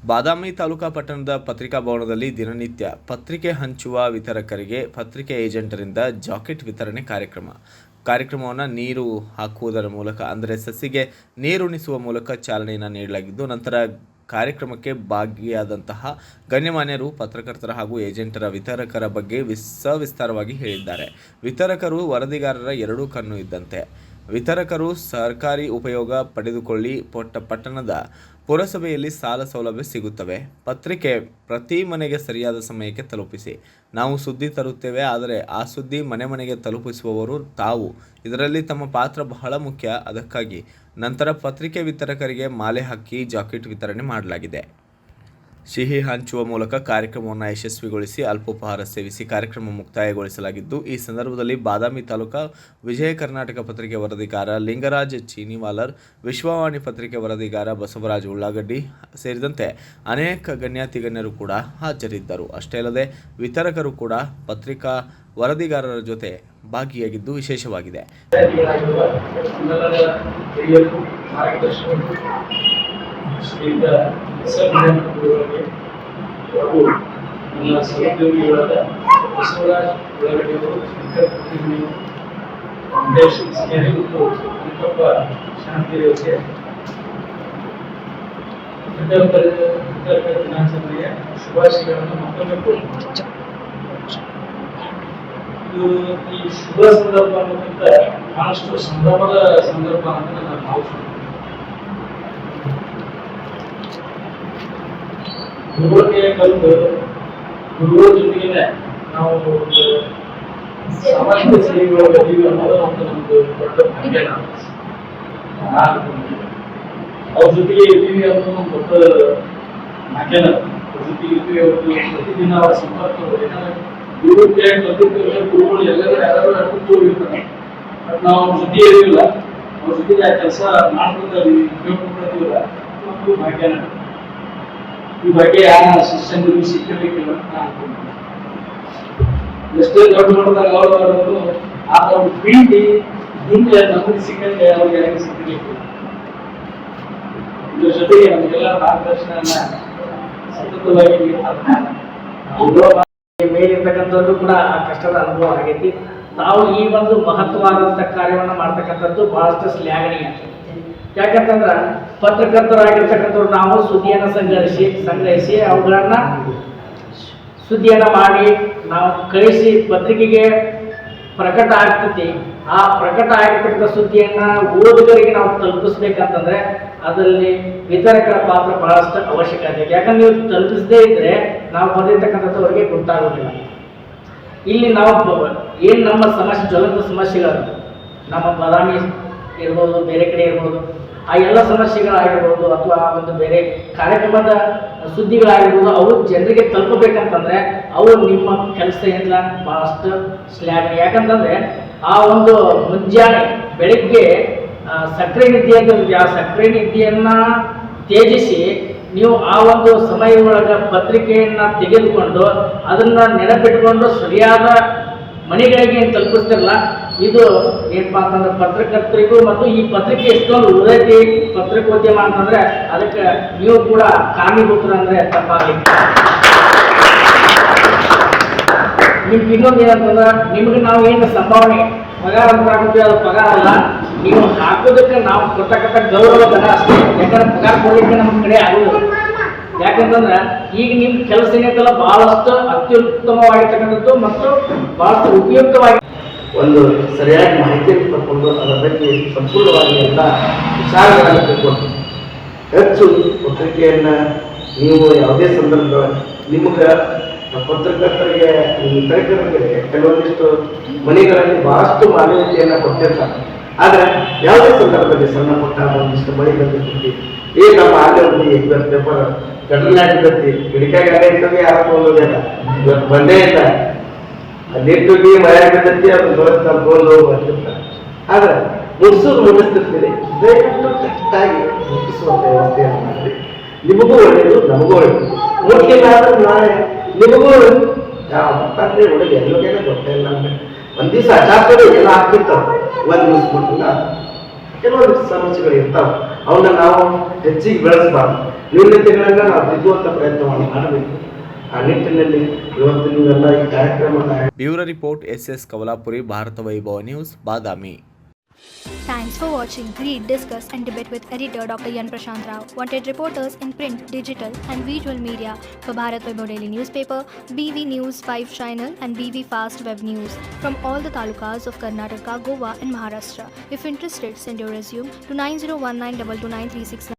ಬಾದಾಮಿ ತಾಲೂಕಾ ಪಟ್ಟಣದ ಪತ್ರಿಕಾ ಭವನದಲ್ಲಿ ದಿನನಿತ್ಯ ಪತ್ರಿಕೆ ಹಂಚುವ ವಿತರಕರಿಗೆ ಪತ್ರಿಕೆ ಏಜೆಂಟರಿಂದ ಜಾಕೆಟ್ ವಿತರಣೆ ಕಾರ್ಯಕ್ರಮವನ್ನು ನೀರು ಹಾಕುವುದರ ಮೂಲಕ ಅಂದರೆ ಸಸಿಗೆ ನೀರುಣಿಸುವ ಮೂಲಕ ಚಾಲನೆಯನ್ನು ನೀಡಲಾಗಿದ್ದು, ನಂತರ ಕಾರ್ಯಕ್ರಮಕ್ಕೆ ಭಾಗಿಯಾದಂತಹ ಗಣ್ಯಮಾನ್ಯರು ಪತ್ರಕರ್ತರ ಹಾಗೂ ಏಜೆಂಟರ ವಿತರಕರ ಬಗ್ಗೆ ಸವಿಸ್ತಾರವಾಗಿ ಹೇಳಿದ್ದಾರೆ. ವಿತರಕರು ವರದಿಗಾರರ ಎರಡೂ ಕಣ್ಣು ಇದ್ದಂತೆ. ವಿತರಕರು ಸರ್ಕಾರಿ ಉಪಯೋಗ ಪಡೆದುಕೊಳ್ಳಿ. ಪಟ್ಟಣದ ಪುರಸಭೆಯಲ್ಲಿ ಸಾಲ ಸೌಲಭ್ಯ ಸಿಗುತ್ತವೆ. ಪತ್ರಿಕೆ ಪ್ರತಿ ಮನೆಗೆ ಸರಿಯಾದ ಸಮಯಕ್ಕೆ ತಲುಪಿಸಿ. ನಾವು ಸುದ್ದಿ ತರುತ್ತೇವೆ, ಆದರೆ ಆ ಸುದ್ದಿ ಮನೆ ಮನೆಗೆ ತಲುಪಿಸುವವರು ತಾವು. ಇದರಲ್ಲಿ ತಮ್ಮ ಪಾತ್ರ ಬಹಳ ಮುಖ್ಯ. ಅದಕ್ಕಾಗಿ ನಂತರ ಪತ್ರಿಕೆ ವಿತರಕರಿಗೆ ಮಾಲೆ ಹಾಕಿ ಜಾಕೆಟ್ ವಿತರಣೆ ಮಾಡಲಾಗಿದೆ. ಸಿಹಿ ಹಂಚುವ ಮೂಲಕ ಕಾರ್ಯಕ್ರಮವನ್ನು ಯಶಸ್ವಿಗೊಳಿಸಿ ಅಲ್ಪೋಪಹಾರ ಸೇವಿಸಿ ಕಾರ್ಯಕ್ರಮ ಮುಕ್ತಾಯಗೊಳಿಸಲಾಗಿದ್ದು, ಈ ಸಂದರ್ಭದಲ್ಲಿ ಬಾದಾಮಿ ತಾಲೂಕಾ ವಿಜಯ ಕರ್ನಾಟಕ ಪತ್ರಿಕೆ ವರದಿಗಾರ ಲಿಂಗರಾಜ್ ಚೀನಿವಾಲರ್, ವಿಶ್ವವಾಣಿ ಪತ್ರಿಕೆ ವರದಿಗಾರ ಬಸವರಾಜ್ ಉಳ್ಳಾಗಡ್ಡಿ ಸೇರಿದಂತೆ ಅನೇಕ ಗಣ್ಯಾತಿಗಣ್ಯರು ಕೂಡ ಹಾಜರಿದ್ದರು. ಅಷ್ಟೇ ಅಲ್ಲದೆ ವಿತರಕರು ಕೂಡ ಪತ್ರಿಕಾ ವರದಿಗಾರರ ಜೊತೆ ಭಾಗಿಯಾಗಿದ್ದು ವಿಶೇಷವಾಗಿದೆ. ಹಾಗೂ ನನ್ನ ಸಹೋದ್ಯೋಗಿಗಳಾದ ಬಸವರಾಜ್ ಉಳ್ಳಾಗಡ್ಡಿಯವರು, ಶಂಕರ್ ಪ್ರತಿನಿಧಿ, ವೆಂಕಟೇಶ್ ಸಿಂಗೇರಿ ಮತ್ತು ವೆಂಕಪ್ಪ ಶಾಂತಿಯವರಿಗೆ ವಿತರಕರ ದಿನಾಚರಣೆಯ ಶುಭಾಶಯಗಳನ್ನು ಮತ್ತೊಮ್ಮೆ ಕೋರುತ್ತೇನೆ. ಇದು ಈ ಶುಭ ಸಂದರ್ಭ ಅನ್ನೋಕ್ಕಿಂತ ಬಹಳಷ್ಟು ಸಂಭ್ರಮದ ಸಂದರ್ಭ ಅಂತ ನಾನು ಭಾವಿಸುತ್ತೇನೆ. ಗುರುಗಳಿಗೆ ಕಲಿತು ಗುರುಗಳ ಜೊತೆಗೆ ನಾವು ಒಂದು ಸಾಮಾಜಿಕ ಸೇವೆಗಳ ಜೀವಿ ಅನ್ನೋದು ಒಂದು ನಮ್ದು ದೊಡ್ಡ ಭಾಗ್ಯ. ಅವ್ರ ಜೊತೆಗೆ ಇರ್ತೀವಿ ಅನ್ನೋದು ಒಂದು ದೊಡ್ಡ ಭಾಗ್ಯನ. ಅವ್ರ ಜೊತೆಗೆ ಇರ್ತೀವಿ, ಅವ್ರದ್ದು ಪ್ರತಿದಿನ ಅವರ ಸಂಪರ್ಕ. ಯಾಕಂದ್ರೆ ಗುರುಗಳಿಗೆ ಕಲಿತಿರ್ತೀವಿ, ಗುರುಗಳು ಎಲ್ಲರೂ ಯಾರು ಹೋಗಿರ್ತಾರೆ. ಬಟ್ ನಾವು ಅವ್ರ ಜೊತೆ ಇರಲಿಲ್ಲ, ಅವ್ರ ಜೊತೆಗೆ ಆ ಕೆಲಸ ಮಾಡ್ಕೊಳ್ತಾ ಇದೀವಿ, ಉಪಯೋಗ ಒಂದು ಭಾಗ್ಯನ. ಈ ಬಗ್ಗೆ ಯಾರ ಶಿಷ್ಯನಿಗೆ ಸಿಕ್ಕಬೇಕಿಲ್ಲ ಅಂತ ಅನ್ಕೊಂಡ್ರೆ ಎಷ್ಟೇ ದೊಡ್ಡ ಮಟ್ಟದಾಗ ಅವರು ಆ ಒಂದು ಪ್ರೀತಿ ಹಿಂದೆ ನಮಗೆ ಸಿಕ್ಕಂಗೆ ಅವ್ರಿಗೆ ಯಾರಿಗೆ ಸಿಕ್ಕಬೇಕು. ಇದ್ರ ಜೊತೆಗೆ ನಮಗೆಲ್ಲ ಮಾರ್ಗದರ್ಶನ ಸತತವಾಗಿ ಮೇಲಿರ್ತಕ್ಕಂಥದ್ದು ಕೂಡ ಆ ಕಷ್ಟದ ಅನುಭವ ಆಗೈತಿ. ತಾವು ಈ ಒಂದು ಮಹತ್ವವಾದಂಥ ಕಾರ್ಯವನ್ನು ಮಾಡ್ತಕ್ಕಂಥದ್ದು ಬಹಳಷ್ಟು ಶ್ಲಾಘನೀಯ. ಯಾಕಂತಂದ್ರೆ ಪತ್ರಕರ್ತರಾಗಿರ್ತಕ್ಕಂಥವ್ರು ನಾವು ಸುದ್ದಿಯನ್ನು ಸಂಗ್ರಹಿಸಿ ಅವುಗಳನ್ನು ಸುದ್ದಿಯನ್ನು ಮಾಡಿ ನಾವು ಕಳಿಸಿ ಪತ್ರಿಕೆಗೆ ಪ್ರಕಟ ಆಗ್ತೈತಿ. ಆ ಪ್ರಕಟ ಆಗಿರ್ತಕ್ಕಂಥ ಸುದ್ದಿಯನ್ನು ಓದುಗರಿಗೆ ನಾವು ತಲುಪಿಸ್ಬೇಕಂತಂದ್ರೆ ಅದರಲ್ಲಿ ವಿತರಕರ ಪಾತ್ರ ಬಹಳಷ್ಟು ಅವಶ್ಯಕತೆ. ಯಾಕಂದ್ರೆ ನೀವು ತಲುಪಿಸದೇ ಇದ್ರೆ ನಾವು ಬಂದಿರ್ತಕ್ಕಂಥವ್ರಿಗೆ ಗೊತ್ತಾಗೋದಿಲ್ಲ. ಇಲ್ಲಿ ನಾವು ಏನು ನಮ್ಮ ಸಮಸ್ಯೆ, ಜ್ವಲಂತ ಸಮಸ್ಯೆಗಳು ನಮ್ಮ ಬಾದಾಮಿ ಇರ್ಬೋದು, ಬೇರೆ ಕಡೆ ಇರ್ಬೋದು, ಆ ಎಲ್ಲ ಸಮಸ್ಯೆಗಳಾಗಿರ್ಬೋದು ಅಥವಾ ಒಂದು ಬೇರೆ ಕಾರ್ಯಕ್ರಮದ ಸುದ್ದಿಗಳಾಗಿರ್ಬೋದು, ಅವು ಜನರಿಗೆ ತಲುಪಬೇಕಂತಂದ್ರೆ ಅವು ನಿಮ್ಮ ಕೆಲಸ ಏನಿಲ್ಲ ಬಹಳಷ್ಟು ಶ್ಲಾಘನೀಯ. ಯಾಕಂತಂದ್ರೆ ಆ ಒಂದು ಮುಂಜಾನೆ ಬೆಳಗ್ಗೆ ಸಕ್ಕರೆ ನಿದ್ದೆ ಅಂತ, ಆ ಸಕ್ಕರೆ ನಿದ್ದೆಯನ್ನ ತ್ಯಜಿಸಿ ನೀವು ಆ ಒಂದು ಸಮಯದೊಳಗೆ ಪತ್ರಿಕೆಯನ್ನ ತೆಗೆದುಕೊಂಡು ಅದನ್ನ ನೆನಪಿಟ್ಟುಕೊಂಡು ಸರಿಯಾದ ಮನೆಗಳಿಗೆ ಏನು ತಲುಪಿಸ್ತಿರಲ್ಲ, ಇದು ಏನಪ್ಪಾ ಅಂತಂದ್ರೆ ಪತ್ರಕರ್ತರಿಗೂ ಮತ್ತು ಈ ಪತ್ರಿಕೆ ಎಷ್ಟೊಂದು ಉದಯತಿ ಪತ್ರಿಕೋದ್ಯಮ ಅಂತಂದ್ರೆ ಅದಕ್ಕೆ ನೀವು ಕೂಡ ಕಾರಣೀಭೂತರು ಅಂದ್ರೆ ತಪ್ಪಾಗಲಿಕ್ಕೆ. ನಿಮ್ಗೆ ಇನ್ನೊಂದು ಏನಂತಂದ್ರೆ ನಿಮ್ಗೆ ನಾವು ಏನು ಸಂಭಾವನೆ ಪಗಾರ ಅಂತ ಹಾಕ್ತೀವಿ, ಅದು ಪಗಾರ ಅಲ್ಲ, ನೀವು ಹಾಕೋದಕ್ಕೆ ನಾವು ಕೊಡ್ತಕ್ಕಂಥ ಗೌರವಧನ ಅಷ್ಟೇ. ಯಾಕಂದ್ರೆ ಪಗಾರ ಕೊಡ್ಲಿಕ್ಕೆ ನಮ್ಮ ಕಡೆ ಆಗುವುದು. ಯಾಕಂತಂದ್ರೆ ಈಗ ನಿಮ್ಮ ಕೆಲಸ ಏನೈತಲ್ಲ ಬಹಳಷ್ಟು ಅತ್ಯುತ್ತಮವಾಗಿರ್ತಕ್ಕಂಥದ್ದು ಮತ್ತು ಬಹಳಷ್ಟು ಉಪಯುಕ್ತವಾಗಿ ಒಂದು ಸರಿಯಾದ ಮಾಹಿತಿಯನ್ನು ತಗೊಂಡು ಅದರ ಬಗ್ಗೆ ಸಂಪೂರ್ಣವಾಗಿ ಎಲ್ಲ ವಿಚಾರಗಳನ್ನು ತಿಳ್ಕೊಂಡು ಹೆಚ್ಚು ಪತ್ರಿಕೆಯನ್ನು ನೀವು ಯಾವುದೇ ಸಂದರ್ಭದಲ್ಲಿ ನಿಮಗೆ ಪತ್ರಕರ್ತರಿಗೆ ವಿತರಕರಿಗೆ ಕೆಲವೊಂದಿಷ್ಟು ಮನೆಗಳಲ್ಲಿ ಬಹಳಷ್ಟು ಮಾನವೀಯತೆಯನ್ನು ಕೊಟ್ಟಿರ್ತಾರೆ. ಆದರೆ ಯಾವುದೇ ಸಂದರ್ಭದಲ್ಲಿ ಸಣ್ಣ ಪುಟ್ಟ ಒಂದಿಷ್ಟು ಮಳೆ ಬಂದಿರ್ತೀವಿ, ನಮ್ಮ ಆಗಿ ಪೇಪರ್ ಕಡಲಾಗಿರ್ತೈತಿ, ಗಿಡಕಾಗಿ ಅಲ್ಲೇ ಇರ್ತದೆ, ಯಾರು ತಗೊಂಡೋದಿಲ್ಲ, ಇವತ್ತು ಬಂದೇ ಇಲ್ಲ, ಅಲ್ಲಿಟ್ಟುಗಿ ಮಳೆ ಆಗಿರ್ತೈತಿ, ಅದು ಬರುತ್ತೆ ನಾವು ತಗೊಂಡು ಹೋಗ್ತಿರ್ತಾರೆ. ಆದ್ರೆ ಮುಟ್ಟಿಸ್ತಿರ್ತೀರಿ, ದಯವಿಟ್ಟು ಕರೆಕ್ಟಾಗಿ ಮುಟ್ಟಿಸುವಂಥ ವ್ಯವಸ್ಥೆಯನ್ನು ಮಾಡಿ. ನಿಮಗೂ ಒಳ್ಳೆಯದು, ನಮಗೂ ಒಳ್ಳೆಯದು. ಮುಟ್ಟಿಲ್ಲ ಆದ್ರೆ ನಾಳೆ ನಿಮಗೂ ಯಾವ ಮಕ್ಕಳೇ ಹುಡುಗಿ ಎಲ್ಲರಿಗೇನೆ ಗೊತ್ತಿಲ್ಲ. ನಮಗೆ ಒಂದು ದಿವಸ ಅಚಾತುರ್ಯ ಎಲ್ಲ ಆಗ್ತಿರ್ತಾವೆ, ಒಂದು ಮುಗಿಸ್ಬಿಟ್ಟಿಲ್ಲ, ಕೆಲವೊಂದು ಸಮಸ್ಯೆಗಳು ಇರ್ತಾವೆ. ಅವನ್ನ ನಾವು ಹೆಚ್ಚಿಗೆ ಬೆಳೆಸಬಾರ್ದು. ನ್ಯೂನತೆಗಳನ್ನ ನಾವು ತಿದ್ದುವಂಥ ಪ್ರಯತ್ನವನ್ನು ಮಾಡಬೇಕು. ಆ ನಿಟ್ಟಿನಲ್ಲಿ ಇವತ್ತು ನೀವೆಲ್ಲ ಈ ಕಾರ್ಯಕ್ರಮನ ಬ್ಯೂರೋ ರಿಪೋರ್ಟ್ SS ಕವಲಾಪುರಿ, ಭಾರತ ವೈಭವ news, Badami. Thanks for watching. Read, discuss and debate with editor Dr. Yan Prashant Rao. Wanted reporters in print, digital and visual media for Bharat Vaibhav Daily Newspaper, BV News 5 Channel and BV Fast Web News from all the talukas of Karnataka, Goa and Maharashtra. If interested, send your resume to 9019229369.